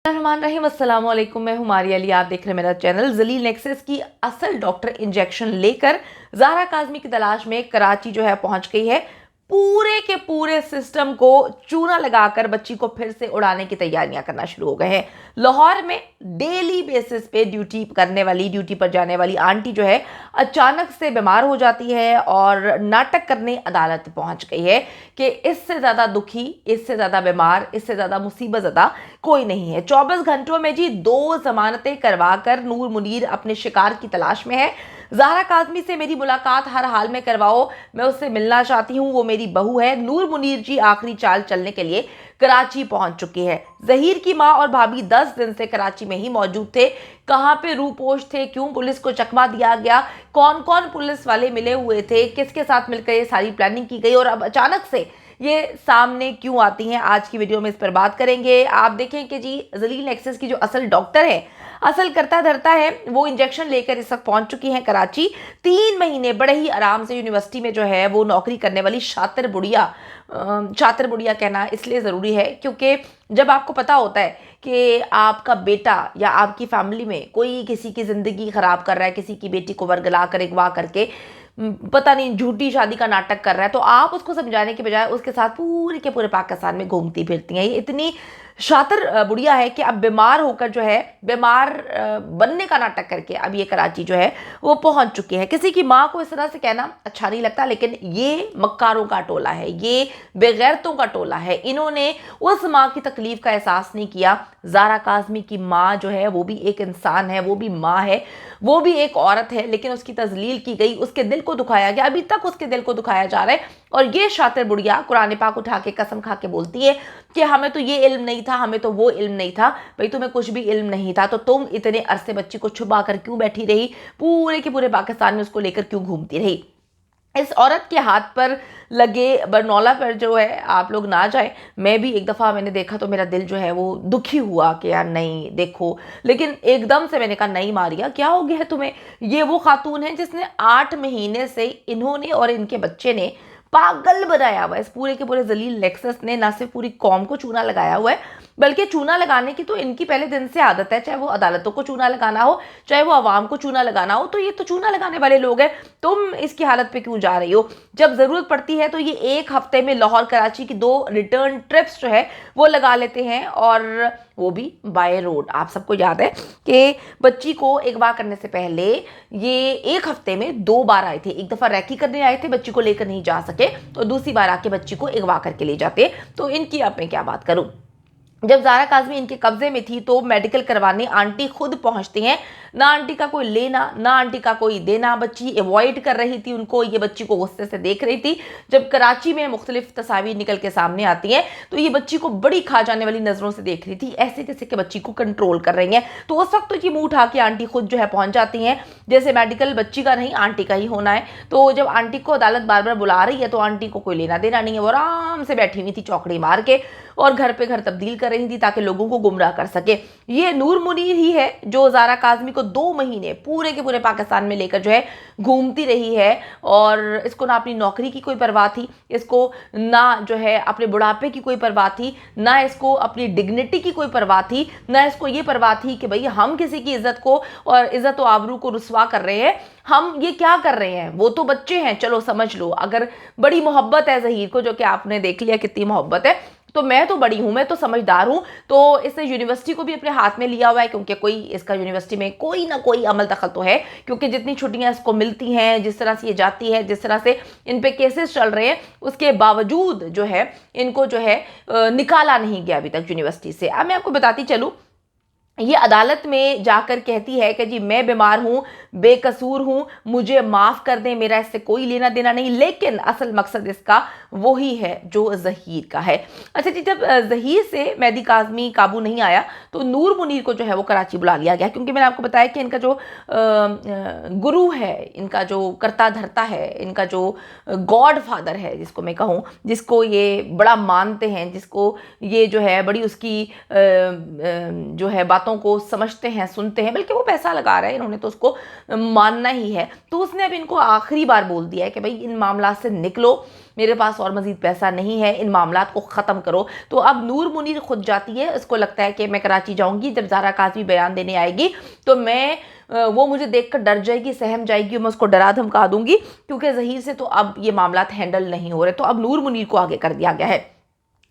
रहमान रहीम अस्सलाम वालेकुम। मैं हूं मारिया अली, आप देख रहे हैं मेरा चैनल। जलील नेक्सस की असल डॉक्टर इंजेक्शन लेकर ज़ारा काज़मी की तलाश में कराची जो है पहुंच गई है। पूरे के पूरे सिस्टम को चूना लगाकर बच्ची को फिर से उड़ाने की तैयारियां करना शुरू हो गए हैं। लाहौर में डेली बेसिस पे ड्यूटी पर जाने वाली आंटी जो है अचानक से बीमार हो जाती है और नाटक करने अदालत पहुंच गई है कि इससे ज़्यादा दुखी, इससे ज़्यादा बीमार, इससे ज़्यादा मुसीबत ज़्यादा कोई नहीं है। 24 घंटों में जी 2 जमानतें करवाकर नूर मुनीर अपने शिकार की तलाश में है। ज़ारा काज़मी से मेरी मुलाकात हर हाल में करवाओ, मैं उससे मिलना चाहती हूँ, वो मेरी बहू है। नूर मुनीर जी आखिरी चाल चलने के लिए कराची पहुंच चुकी है। जहीर की माँ और भाभी 10 दिन से कराची में ही मौजूद थे। कहाँ पे रूपोश थे, क्यों पुलिस को चकमा दिया गया, कौन कौन पुलिस वाले मिले हुए थे, किसके साथ मिलकर ये सारी प्लानिंग की गई और अब अचानक से ये सामने क्यों आती हैं, आज की वीडियो में इस पर बात करेंगे। आप देखें कि जी जलील नेक्सस की जो असल डॉक्टर है, असल करता धरता है, वो इंजेक्शन लेकर इस वक्त पहुंच चुकी हैं कराची। 3 महीने बड़े ही आराम से यूनिवर्सिटी में जो है वो नौकरी करने वाली शातिर बुढ़िया कहना इसलिए ज़रूरी है क्योंकि जब आपको पता होता है कि आपका बेटा या आपकी फैमिली में कोई किसी की ज़िंदगी ख़राब कर रहा है, किसी की बेटी को वर्गला कर अगवा करके पता नहीं झूठी शादी का नाटक कर रहा है, तो आप उसको समझाने के बजाय उसके साथ पूरे के पूरे पाकिस्तान में घूमती फिरती हैं। ये इतनी शातिर बुढ़िया है कि अब बीमार होकर जो है बीमार बनने का नाटक करके अब ये कराची जो है वो पहुंच चुकी है। किसी की माँ को इस तरह से कहना अच्छा नहीं लगता, लेकिन ये मक्कारों का टोला है, ये बेगैरतों का टोला है। इन्होंने उस माँ की तकलीफ का एहसास नहीं किया। ज़ारा काज़मी की माँ जो है वो भी एक इंसान है, वो भी माँ है, वो भी एक औरत है, लेकिन उसकी तजलील की गई, उसके दिल को दुखाया गया, अभी तक उसके दिल को दुखाया जा रहा है। और ये शातिर बुढ़िया कुरान पाक उठा के कसम खा के बोलती है कि हमें तो ये इल्म नहीं था, हमें तो वो इल्म नहीं था। भाई तुम्हें कुछ भी इल्म नहीं था तो तुम इतने अरसे बच्ची को छुपा कर क्यों बैठी रही, पूरे के पूरे पाकिस्तान में उसको लेकर क्यों घूमती रही। इस औरत के हाथ पर लगे बरनौला पर जो है आप लोग ना जाए। मैं भी एक दफ़ा मैंने देखा तो मेरा दिल जो है वो दुखी हुआ कि यार नहीं देखो, लेकिन एकदम से मैंने कहा नहीं मारिया, क्या हो गया है तुम्हें। ये वो खातून है जिसने 8 महीने से इन्होंने और इनके बच्चे ने पागल बनाया हुआ है। इस पूरे के पूरे जलील नेक्सस ने ना सिर्फ पूरी कौम को चूना लगाया हुआ है, बल्कि चूना लगाने की तो इनकी पहले दिन से आदत है। चाहे वो अदालतों को चूना लगाना हो, चाहे वो आवाम को चूना लगाना हो, तो ये तो चूना लगाने वाले लोग हैं। तुम इसकी हालत पे क्यों जा रही हो। जब ज़रूरत पड़ती है तो ये एक हफ्ते में लाहौर कराची की 2 रिटर्न ट्रिप्स जो है वो लगा लेते हैं, और वो भी बाय रोड। आप सबको याद है कि बच्ची को अगवा करने से पहले ये एक हफ्ते में 2 बार आए थे। एक दफ़ा रैकी करने आए थे, बच्ची को लेकर नहीं जा सके, तो दूसरी बार आके बच्ची को अगवा करके ले जाते। तो इनकी अब मैं क्या बात करूं। जब ज़ारा काज़मी इनके कब्जे में थी तो मेडिकल करवाने आंटी खुद पहुंचती हैं। ना आंटी का कोई लेना, ना आंटी का कोई देना। बच्ची अवॉइड कर रही थी उनको, ये बच्ची को गुस्से से देख रही थी। जब कराची में मुख्तलिफ तस्वीर निकल के सामने आती हैं तो ये बच्ची को बड़ी खा जाने वाली नज़रों से देख रही थी, ऐसे जैसे कि बच्ची को कंट्रोल कर रही हैं। तो उस वक्त तो ये मुँह उठा के आंटी खुद जो है पहुँच जाती हैं, जैसे मेडिकल बच्ची का नहीं आंटी का ही होना है। तो जब आंटी को अदालत बार बार बुला रही है तो आंटी को कोई लेना देना नहीं है, वो आराम से बैठी हुई थी चौकड़ी मार के और घर पे घर तब्दील कर रही थी ताकि लोगों को गुमराह कर सके। ये नूर मुनीर ही है जो ज़ारा काज़मी को 2 महीने पूरे के पूरे पाकिस्तान में लेकर जो है घूमती रही है, और इसको ना अपनी नौकरी की कोई परवाह थी, इसको ना जो है अपने बुढ़ापे की कोई परवाह थी, ना इसको अपनी डिग्निटी की कोई परवाह थी, ना इसको ये परवाह थी कि भाई हम किसी की इज्जत को और इज्जत व आबरू को रुसवा कर रहे हैं, हम ये क्या कर रहे हैं। वो तो बच्चे हैं, चलो समझ लो। अगर बड़ी मोहब्बत है जहीर को, जो कि आपने देख लिया कितनी मोहब्बत है, तो मैं तो बड़ी हूँ, मैं तो समझदार हूँ, तो इसने यूनिवर्सिटी को भी अपने हाथ में लिया हुआ है, क्योंकि कोई इसका यूनिवर्सिटी में कोई ना कोई अमल दखल तो है, क्योंकि जितनी छुट्टियाँ इसको मिलती हैं, जिस तरह से ये जाती है, जिस तरह से इन पे केसेस चल रहे हैं, उसके बावजूद जो है इनको जो है निकाला नहीं गया अभी तक यूनिवर्सिटी से। अब मैं आपको बताती चलूँ, ये अदालत में जाकर कहती है कि जी मैं बीमार हूँ, बेकसूर हूँ, मुझे माफ़ कर दें, मेरा इससे कोई लेना देना नहीं, लेकिन असल मकसद इसका वही है जो जहीर का है। अच्छा जी, जब जहीर से मेहदी काज़मी काबू नहीं आया तो नूर मुनीर को जो है वो कराची बुला लिया गया, क्योंकि मैंने आपको बताया कि इनका जो गुरु है, इनका जो करता धरता है, इनका जो गॉड फादर है जिसको मैं कहूँ, जिसको ये बड़ा मानते हैं, जिसको ये जो है बड़ी उसकी जो है बातों को समझते हैं, सुनते हैं, बल्कि वो पैसा लगा रहा है, इन्होंने तो उसको मानना ही है। तो उसने अब इनको आखिरी बार बोल दिया है कि भाई इन मामला से निकलो, मेरे पास और मजीद पैसा नहीं है, इन मामलात को ख़त्म करो। तो अब नूर मुनीर खुद जाती है, इसको लगता है कि मैं कराची जाऊँगी, जब ज़ारा काज़मी बयान देने आएगी तो वो मुझे देखकर डर जाएगी, सहम जाएगी, मैं उसको डरा धमका दूंगी, क्योंकि ज़हीर से तो अब ये मामलात हैंडल नहीं हो रहे। तो अब नूर मुनीर को आगे कर दिया गया है।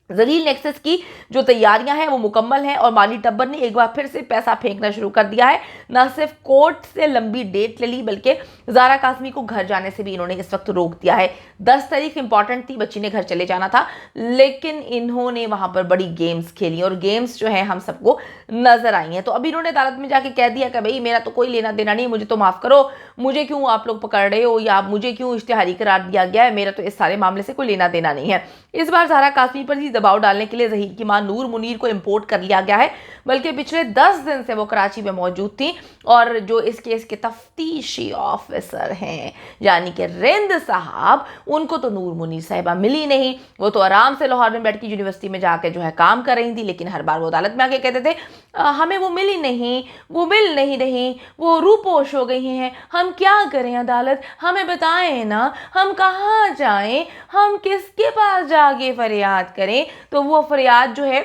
जलील नेक्सस की जो तैयारियां हैं वो मुकम्मल हैं और माली टब्बर ने एक बार फिर से पैसा फेंकना शुरू कर दिया है। न सिर्फ कोर्ट से लंबी डेट ले ली, बल्कि ज़ारा काज़मी को घर जाने से भी इन्होंने इस वक्त रोक दिया है। 10 तारीख इंपॉर्टेंट थी, बच्ची ने घर चले जाना था, लेकिन इन्होंने वहां पर बड़ी गेम्स खेली और गेम्स जो है हम सबको नजर आई हैं। तो अभी इन्होंने अदालत में जाके कह दिया कि भाई मेरा तो कोई लेना देना नहीं, मुझे तो माफ़ करो, मुझे क्यों आप लोग पकड़ रहे हो या मुझे क्यों इश्तिहारी करार दिया गया है, मेरा तो इस सारे मामले से कोई लेना देना नहीं है। इस बार ज़ारा काज़मी पर ही दबाव डालने के लिए ज़हीर की मां नूर मुनीर को इंपोर्ट कर लिया गया है, बल्कि पिछले 10 दिन से वो कराची में मौजूद थी और जो इस केस के तफ्तीशी ऑफिसर हैं यानी कि रिंद साहब, उनको तो नूर मुनीर साहिबा मिली नहीं। वो तो आराम से लाहौर में बैठ के यूनिवर्सिटी में जाके जो है काम कर रही थी, लेकिन हर बार वो अदालत में आके कहते थे हमें वो मिली नहीं, वो मिल नहीं रही, वो रूपोश हो गई हैं, हम क्या करें अदालत, हमें बताएं ना, हम कहाँ जाएं, हम किसके पास जाके फरियाद करें। तो वो फरियाद जो है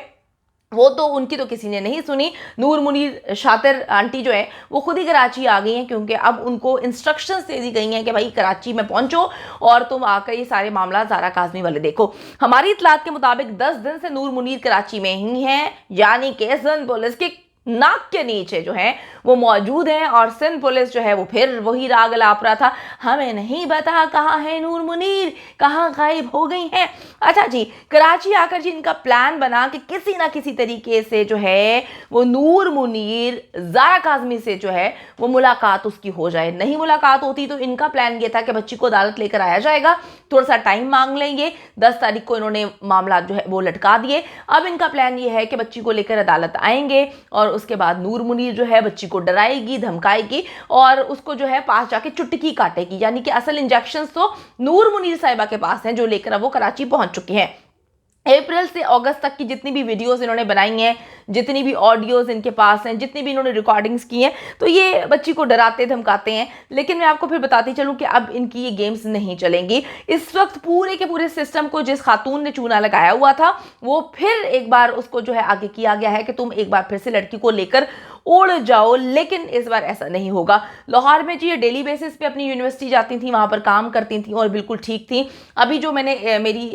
वो तो उनकी तो किसी ने नहीं सुनी। नूर मुनीर शातिर आंटी जो है वो खुद ही कराची आ गई हैं, क्योंकि अब उनको इंस्ट्रक्शंस दे दी गई हैं कि भाई कराची में पहुंचो और तुम आकर ये सारे मामला ज़ारा काज़मी वाले देखो। हमारी इतलात के मुताबिक 10 दिन से नूर मुनीर कराची में ही हैं, यानी कि सिंध पुलिस की नाक के नीचे जो है वो मौजूद हैं और सिंध पुलिस जो है वो फिर वही राग अलाप रहा था, हमें नहीं पता कहाँ है नूर मुनीर, कहाँ गायब हो गई हैं। अच्छा जी, कराची आकर जी इनका प्लान बना कि किसी ना किसी तरीके से जो है वो नूर मुनीर ज़ारा काज़मी से जो है वो मुलाकात उसकी हो जाए। नहीं मुलाकात होती तो इनका प्लान ये था कि बच्ची को अदालत लेकर आया जाएगा, थोड़ा सा टाइम मांग लेंगे। 10 तारीख को इन्होंने मामला जो है वो लटका दिए। अब इनका प्लान ये है कि बच्ची को लेकर अदालत आएंगे और उसके बाद नूर मुनीर जो है बच्ची को डराएगी, धमकाएगी और उसको जो है पास जाके चुटकी काटेगी, यानी कि असल इंजेक्शंस तो नूर मुनीर साहिबा के पास हैं, जो लेकर वो कराची पहुंच चुकी हैं। अप्रैल से अगस्त तक की जितनी भी वीडियोस इन्होंने बनाई हैं, जितनी भी ऑडियोज इनके पास हैं, जितनी भी इन्होंने रिकॉर्डिंग्स की हैं, तो ये बच्ची को डराते धमकाते हैं। लेकिन मैं आपको फिर बताती चलूँ कि अब इनकी ये गेम्स नहीं चलेंगी। इस वक्त पूरे के पूरे सिस्टम को जिस खातून ने चूना लगाया हुआ था वो फिर एक बार उसको जो है आगे किया गया है कि तुम एक बार फिर से लड़की को लेकर उड़ जाओ, लेकिन इस बार ऐसा नहीं होगा। लाहौर में जी ये डेली बेसिस पे अपनी यूनिवर्सिटी जाती थी, वहाँ पर काम करती थी और बिल्कुल ठीक थी। अभी जो मेरी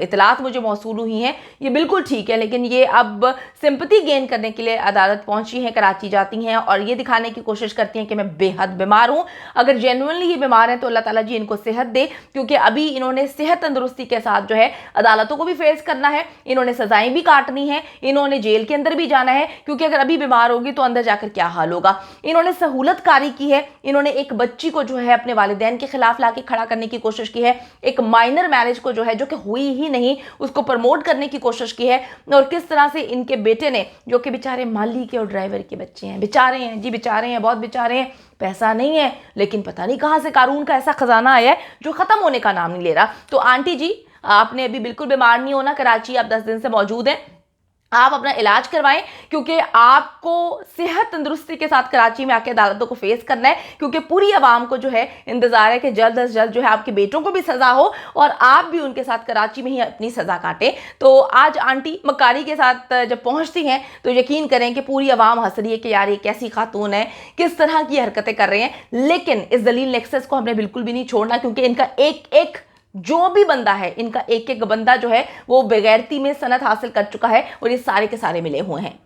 इतलात मुझे मौसूल हुई हैं ये बिल्कुल ठीक है, लेकिन ये अब सिंपैथी गेन करने के लिए अदालत पहुंची हैं, कराची जाती हैं और ये दिखाने की कोशिश करती हैं कि मैं बेहद बीमार हूँ। अगर जेन्युइनली ये बीमार हैं तो अल्लाह ताला जी इनको सेहत दे, क्योंकि अभी इन्होंने सेहत तंदुरुस्ती के साथ जो है अदालतों को भी फेस करना है, इन्होंने सजाएं भी काटनी है, इन्होंने जेल के अंदर भी जाना है, क्योंकि अगर अभी बीमार होगी तो अंदर जाकर क्या हाल होगा। इन्होंने सहूलतकारी की है, इन्होंने एक बच्ची को जो है अपने वालिदैन के खिलाफ लाके खड़ा करने की कोशिश की है, एक माइनर मैरिज को जो है जो कि हुई ही नहीं उसको प्रमोट करने की कोशिश की है। और किस तरह से इनके बेटे ने, जो कि बेचारे माली के और ड्राइवर के बच्चे हैं, बेचारे हैं जी, बेचारे हैं, बहुत बेचारे हैं, पैसा नहीं है, लेकिन पता नहीं कहां से कानून का ऐसा खजाना आया है जो खत्म होने का नाम नहीं ले रहा। तो आंटी जी आपने अभी बिल्कुल बीमार नहीं होना, कराची आप 10 दिन से मौजूद हैं, आप अपना इलाज करवाएं, क्योंकि आपको सेहत तंदुरुस्ती के साथ कराची में आके अदालतों को फेस करना है, क्योंकि पूरी आवाम को जो है इंतजार है कि जल्द से जल्द जो है आपके बेटों को भी सजा हो और आप भी उनके साथ कराची में ही अपनी सजा काटें। तो आज आंटी मकारी के साथ जब पहुंचती हैं तो यकीन करें कि पूरी आवाम हंस रही है कि यार ये कैसी खातून है, किस तरह की हरकतें कर रहे हैं। लेकिन इस जलील नेक्सस को हमने बिल्कुल भी नहीं छोड़ना, क्योंकि इनका एक एक जो भी बंदा है, इनका एक एक बंदा जो है वो बेगैरती में सनत हासिल कर चुका है और ये सारे के सारे मिले हुए हैं।